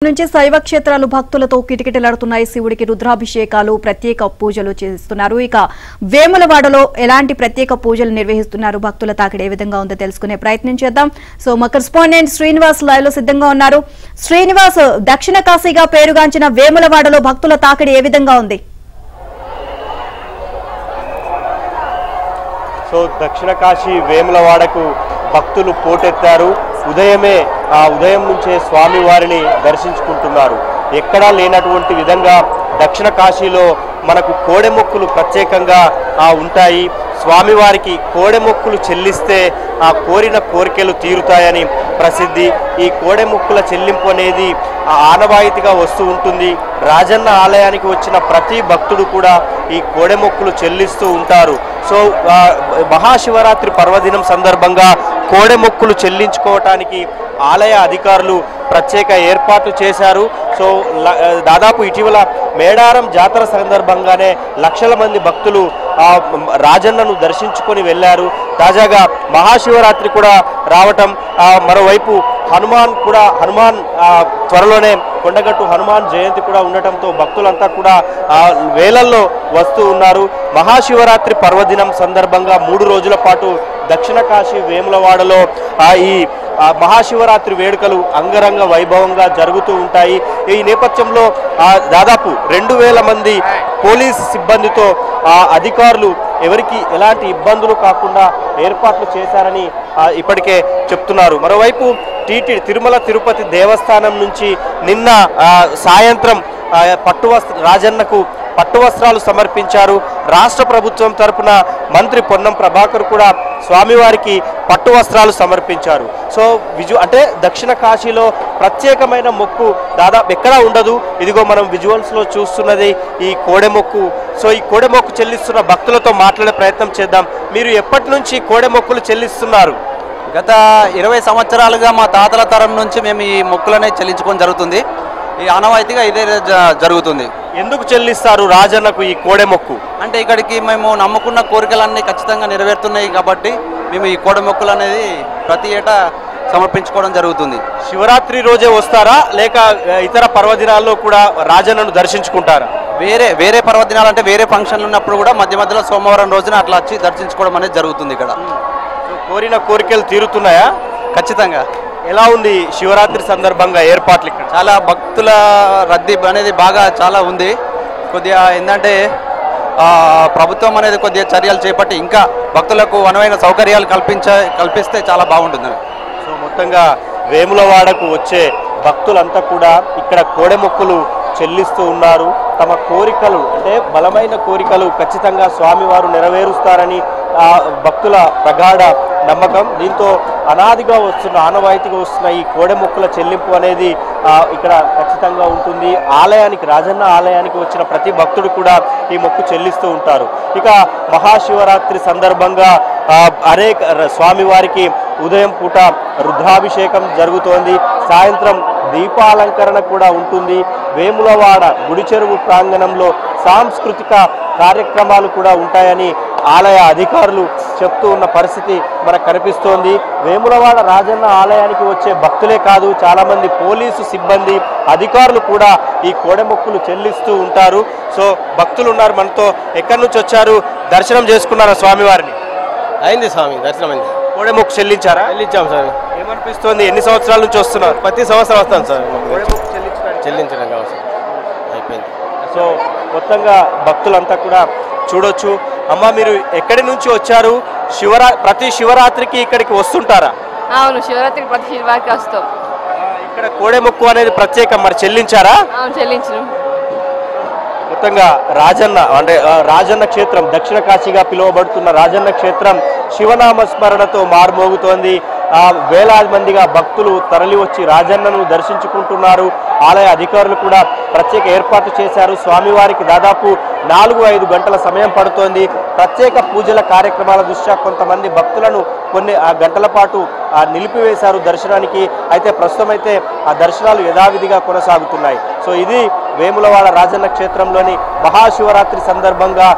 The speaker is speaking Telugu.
నుంచి శైవ క్షేత్రాలు భక్తులతో కిటకిటలాడుతున్నాయి. శివుడికి రుద్రాభిషేకాలు, ప్రత్యేక పూజలు చేస్తున్నారు. ఇక వేములవాడలో ఎలాంటి ప్రత్యేక పూజలు నిర్వహిస్తున్నారు, భక్తుల తాకిడి ఏ విధంగా ఉందో తెలుసుకునే ప్రయత్నం చేద్దాం. సో మా కరెస్పాండెంట్ శ్రీనివాస్ లైవ్ లో సిద్ధంగా ఉన్నారు. శ్రీనివాస్, దక్షిణ కాశీగా పేరుగాంచిన వేములవాడలో భక్తుల తాకిడి ఏ విధంగా ఉంది? సో దక్షిణ కాశీ వేములవాడకు భక్తులు పోటెత్తారు. ఉదయం నుంచే స్వామి వారిని దర్శించుకుంటున్నారు. ఎక్కడా లేనటువంటి విధంగా దక్షిణ కాశీలో మనకు కోడెమొక్కులు ప్రత్యేకంగా ఉంటాయి. స్వామివారికి కోడెమొక్కులు చెల్లిస్తే ఆ కోరిన కోరికలు తీరుతాయని ప్రసిద్ధి. ఈ కోడెమొక్కుల చెల్లింపు అనేది ఆనవాయితీగా వస్తూ ఉంటుంది. రాజన్న ఆలయానికి వచ్చిన ప్రతి భక్తుడు కూడా ఈ కోడెమొక్కులు చెల్లిస్తూ ఉంటారు. సో మహాశివరాత్రి పర్వదినం సందర్భంగా కోడెమొక్కులు చెల్లించుకోవటానికి ఆలయ అధికారులు ప్రత్యేక ఏర్పాట్లు చేశారు. సో దాదాపు ఇటీవల మేడారం జాతర సందర్భంగానే లక్షల మంది భక్తులు రాజన్నను దర్శించుకొని వెళ్ళారు. తాజాగా మహాశివరాత్రి కూడా రావటం, మరోవైపు హనుమాన్ త్వరలోనే కొండగట్టు హనుమాన్ జయంతి కూడా ఉండటంతో భక్తులంతా కూడా వేలల్లో వస్తూ ఉన్నారు. మహాశివరాత్రి పర్వదినం సందర్భంగా 3 రోజుల పాటు దక్షిణ కాశీ వేములవాడలో ఈ మహాశివరాత్రి వేడుకలు అంగరంగ వైభవంగా జరుగుతూ ఉంటాయి. ఈ నేపథ్యంలో దాదాపు 2000 మంది పోలీసు సిబ్బందితో అధికారులు ఎవరికి ఎలాంటి ఇబ్బందులు కాకుండా ఏర్పాట్లు చేశారని ఇప్పటికే చెప్తున్నారు. మరోవైపు తిరుమల తిరుపతి దేవస్థానం నుంచి నిన్న సాయంత్రం రాజన్నకు పట్టు వస్త్రాలు సమర్పించారు. రాష్ట్ర ప్రభుత్వం తరపున మంత్రి పొన్నం ప్రభాకర్ కూడా స్వామివారికి పట్టు వస్త్రాలు సమర్పించారు. సో అంటే దక్షిణ కాశీలో ప్రత్యేకమైన మొక్కు దాదాపు ఎక్కడా ఉండదు. ఇదిగో మనం విజువల్స్లో చూస్తున్నది ఈ కోడెమొక్కు. సో ఈ కోడెమొక్కు చెల్లిస్తున్న భక్తులతో మాట్లాడే ప్రయత్నం చేద్దాం. మీరు ఎప్పటి నుంచి కోడెమొక్కులు చెల్లిస్తున్నారు? గత 20 సంవత్సరాలుగా మా తాతల తరం నుంచి మేము ఈ మొక్కులనే చెల్లించుకొని జరుగుతుంది. ఈ ఆనవాయితీగా ఇదే జరుగుతుంది. ఎందుకు చెల్లిస్తారు రాజన్నకు ఈ కోడెమొక్కు? అంటే ఇక్కడికి మేము నమ్ముకున్న కోరికలన్నీ ఖచ్చితంగా నెరవేరుతున్నాయి కాబట్టి మేము ఈ కోడెమొక్కులు అనేది ప్రతి ఏటా సమర్పించుకోవడం జరుగుతుంది. శివరాత్రి రోజే వస్తారా లేక ఇతర పర్వదినాల్లో కూడా రాజన్నను దర్శించుకుంటారా? వేరే పర్వదినాలు అంటే వేరే ఫంక్షన్లు ఉన్నప్పుడు కూడా మధ్యలో సోమవారం రోజున అట్లా వచ్చి దర్శించుకోవడం అనేది జరుగుతుంది. ఇక్కడ కోరిన కోరికలు తీరుతున్నాయా? ఖచ్చితంగా. ఎలా ఉంది శివరాత్రి సందర్భంగా ఏర్పాట్లు? ఇక్కడ చాలా భక్తుల రద్దీ అనేది బాగా చాలా ఉంది. కొద్దిగా ఏంటంటే ప్రభుత్వం అనేది కొద్దిగా చర్యలు చేపట్టి ఇంకా భక్తులకు అనువైన సౌకర్యాలు కల్పిస్తే చాలా బాగుంటుంది. సో మొత్తంగా వేములవాడకు వచ్చే భక్తులంతా కూడా ఇక్కడ కోడెమొక్కులు చెల్లిస్తూ ఉన్నారు. తమ కోరికలు అంటే బలమైన కోరికలు ఖచ్చితంగా స్వామివారు నెరవేరుస్తారని భక్తుల ప్రగాఢ నమ్మకం. దీంతో అనాదిగా ఆనవాయితీగా వస్తున్న ఈ కోడెమొక్కుల చెల్లింపు అనేది ఇక్కడ ఖచ్చితంగా ఉంటుంది. రాజన్న ఆలయానికి వచ్చిన ప్రతి భక్తుడు కూడా ఈ మొక్కు చెల్లిస్తూ ఉంటారు. ఇక మహాశివరాత్రి సందర్భంగా స్వామివారికి ఉదయం పూట రుద్రాభిషేకం జరుగుతోంది. సాయంత్రం దీపాలంకరణ కూడా ఉంటుంది. వేములవాడ గుడి చెరువు ప్రాంగణంలో సాంస్కృతిక కార్యక్రమాలు కూడా ఉంటాయని ఆలయ అధికారులు చెప్తూ ఉన్న పరిస్థితి మనకు కనిపిస్తోంది. వేములవాడ రాజన్న ఆలయానికి వచ్చే భక్తులే కాదు, చాలామంది పోలీసు సిబ్బంది, అధికారులు కూడా ఈ కోడెమొక్కులు చెల్లిస్తూ ఉంటారు. సో భక్తులు ఉన్నారు మనతో. ఎక్కడి నుంచి వచ్చారు? దర్శనం చేసుకున్నారా స్వామివారిని? అయింది స్వామి, దర్శనం అయింది. కోడెమొక్కు చెల్లించారా? చెల్లించాం స్వామి. ఏమనిపిస్తోంది? ఎన్ని సంవత్సరాల నుంచి వస్తున్నారు? ప్రతి సంవత్సరం వస్తాను సార్. కోడెమొక్కు చెల్లించడం కావచ్చు, అయిపోయింది. సో మొత్తంగా భక్తులంతా కూడా చూడొచ్చు. అమ్మ, మీరు ఎక్కడి నుంచి వచ్చారు? ప్రతి శివరాత్రికి ఇక్కడికి వస్తుంటారా? అవును, శివరాత్రికి ప్రతి శివరాత్రికి వస్తాం. ఇక్కడ కోడెమొక్కు అనేది ప్రత్యేకం, మరి చెల్లించారా? చెల్లించను. మొత్తంగా రాజన్న క్షేత్రం, దక్షిణ కాశీగా పిలువబడుతున్న రాజన్న క్షేత్రం శివనామ స్మరణతో మారుమోగుతోంది. వేలాది మందిగా భక్తులు తరలి వచ్చి రాజన్నను దర్శించుకుంటున్నారు. ఆలయ అధికారులు కూడా ప్రత్యేక ఏర్పాట్లు చేశారు. స్వామివారికి దాదాపు 4-5 గంటల సమయం పడుతోంది. ప్రత్యేక పూజల కార్యక్రమాల దృష్ట్యా కొంతమంది భక్తులను కొన్ని గంటల పాటు నిలిపివేశారు దర్శనానికి. అయితే ప్రస్తుతం అయితే ఆ దర్శనాలు యథావిధిగా కొనసాగుతున్నాయి. సో ఇది వేములవాడ రాజన్న క్షేత్రంలోని మహాశివరాత్రి సందర్భంగా